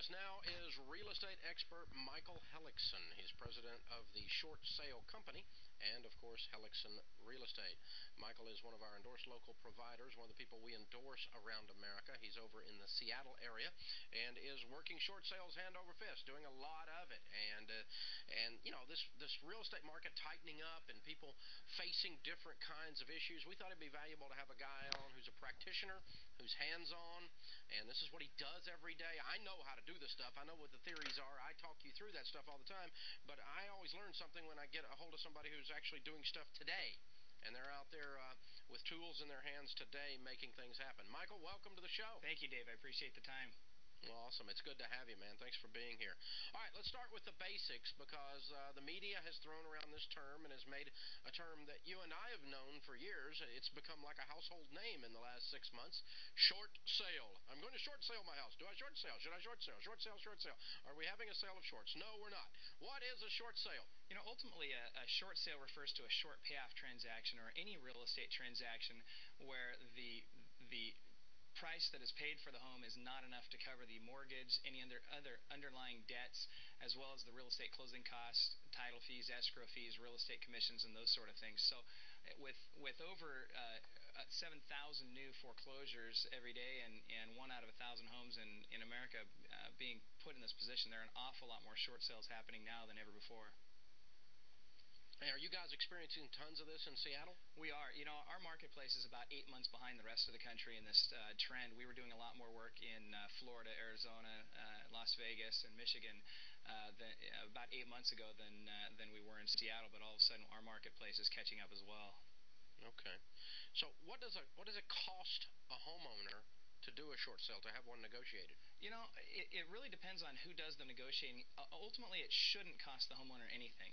us now is real estate expert Michael Hellickson. He's president of the Short Sale Company and, of course, Hellickson Real Estate. Michael is one of our endorsed local providers, one of the people we endorse around America. He's over in the Seattle area and is working short sales hand over fist, doing a lot of it. And you know, this real estate market tightening up and people facing different kinds of issues, we thought it'd be valuable to have a guy on who's a practitioner, who's hands-on, and this is what he does every day. I know how to do this stuff. I know what the theories are. I talk you through that stuff all the time, but I always learn something when I get a hold of somebody who's actually doing stuff today, and they're out there with tools in their hands today making things happen. Michael, welcome to the show. Thank you, Dave. I appreciate the time. Well, awesome. It's good to have you, man. Thanks for being here. All right, let's start with the basics because the media has thrown around this term and has made a term that you and I have known for years. It's become like a household name in the last 6 months. Short sale. I'm going to short sale my house. Do I short sale? Should I short sale? Short sale, short sale. Are we having a sale of shorts? No, we're not. What is a short sale? You know, ultimately, a short sale refers to a short payoff transaction or any real estate transaction where the price that is paid for the home is not enough to cover the mortgage, any other underlying debts, as well as the real estate closing costs, title fees, escrow fees, real estate commissions, and those sort of things. So with over 7,000 new foreclosures every day and 1 out of 1,000 homes in America being put in this position, there are an awful lot more short sales happening now than ever before. Hey, are you guys experiencing tons of this in Seattle? We are. You know, our marketplace is about 8 months behind the rest of the country in this trend. We were doing a lot more work in Florida, Arizona, Las Vegas, and Michigan about 8 months ago than we were in Seattle. But all of a sudden, our marketplace is catching up as well. Okay. So what does it cost a homeowner to do a short sale, to have one negotiated? You know, it really depends on who does the negotiating. Ultimately, it shouldn't cost the homeowner anything.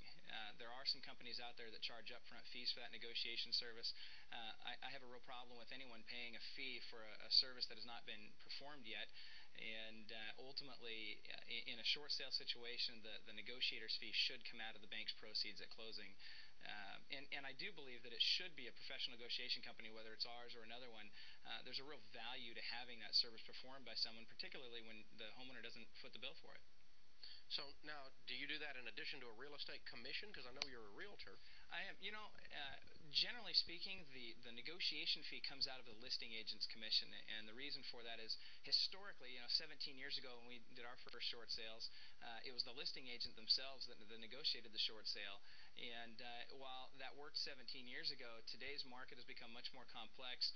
There are some companies out there that charge upfront fees for that negotiation service. I have a real problem with anyone paying a fee for a service that has not been performed yet. And ultimately, in a short sale situation, the negotiator's fee should come out of the bank's proceeds at closing. And I do believe that it should be a professional negotiation company, whether it's ours or another one. There's a real value to having that service performed by someone, particularly when the homeowner doesn't foot the bill for it. So now, do you do that in addition to a real estate commission? Because I know you're a realtor. I am. You know, generally speaking, the negotiation fee comes out of the listing agent's commission, and the reason for that is historically, 17 years ago when we did our first short sales, it was the listing agent themselves that negotiated the short sale. And while that worked 17 years ago, today's market has become much more complex.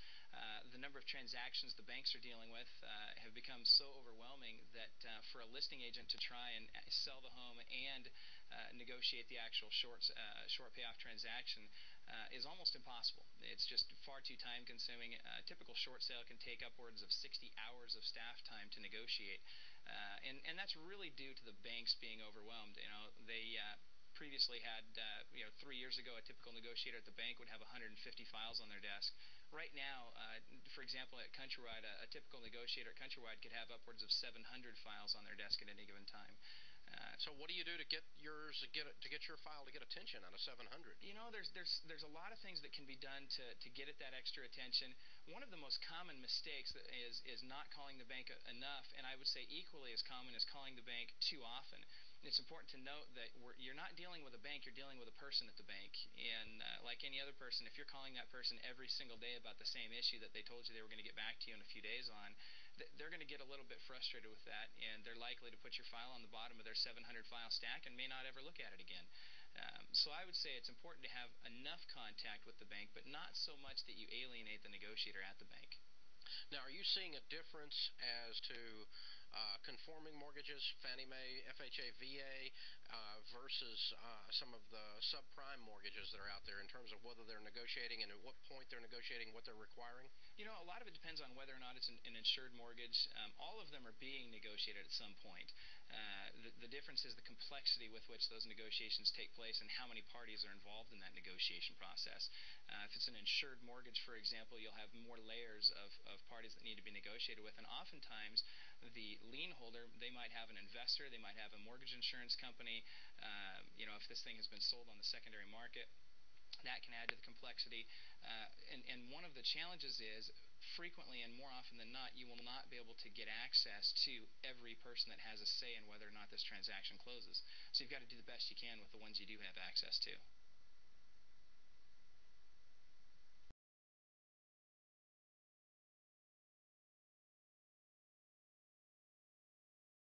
The number of transactions the banks are dealing with have become so overwhelming that for a listing agent to try and sell the home and negotiate the actual short payoff transaction is almost impossible. It's just far too time consuming. A typical short sale can take upwards of 60 hours of staff time to negotiate, and that's really due to the banks being overwhelmed. They previously had, 3 years ago, a typical negotiator at the bank would have 150 files on their desk. Right now, for example, at Countrywide, a typical negotiator at Countrywide could have upwards of 700 files on their desk at any given time. So what do you do to get your file to get attention out of 700? You know, there's a lot of things that can be done to get it that extra attention. One of the most common mistakes is not calling the bank enough, and I would say equally as common is calling the bank too often. It's important to note that you're not dealing with a bank, you're dealing with a person at the bank. And like any other person, if you're calling that person every single day about the same issue that they told you they were going to get back to you in a few days on, they're going to get a little bit frustrated with that, and they're likely to put your file on the bottom of their 700 file stack and may not ever look at it again. So I would say it's important to have enough contact with the bank, but not so much that you alienate the negotiator at the bank. Now, are you seeing a difference as to conforming mortgages, Fannie Mae, FHA, VA, versus some of the subprime mortgages that are out there in terms of whether they're negotiating and at what point they're negotiating, what they're requiring? You know, a lot of it depends on whether or not it's an insured mortgage. All of them are being negotiated at some point. The difference is the complexity with which those negotiations take place and how many parties are involved in that negotiation process. If it's an insured mortgage, for example, you'll have more layers of parties that need to be negotiated with, and oftentimes the lien holder, they might have an investor, they might have a mortgage insurance company. If this thing has been sold on the secondary market, that can add to the complexity. And one of the challenges is frequently and more often than not, you will not be able to get access to every person that has a say in whether or not this transaction closes. So you've got to do the best you can with the ones you do have access to.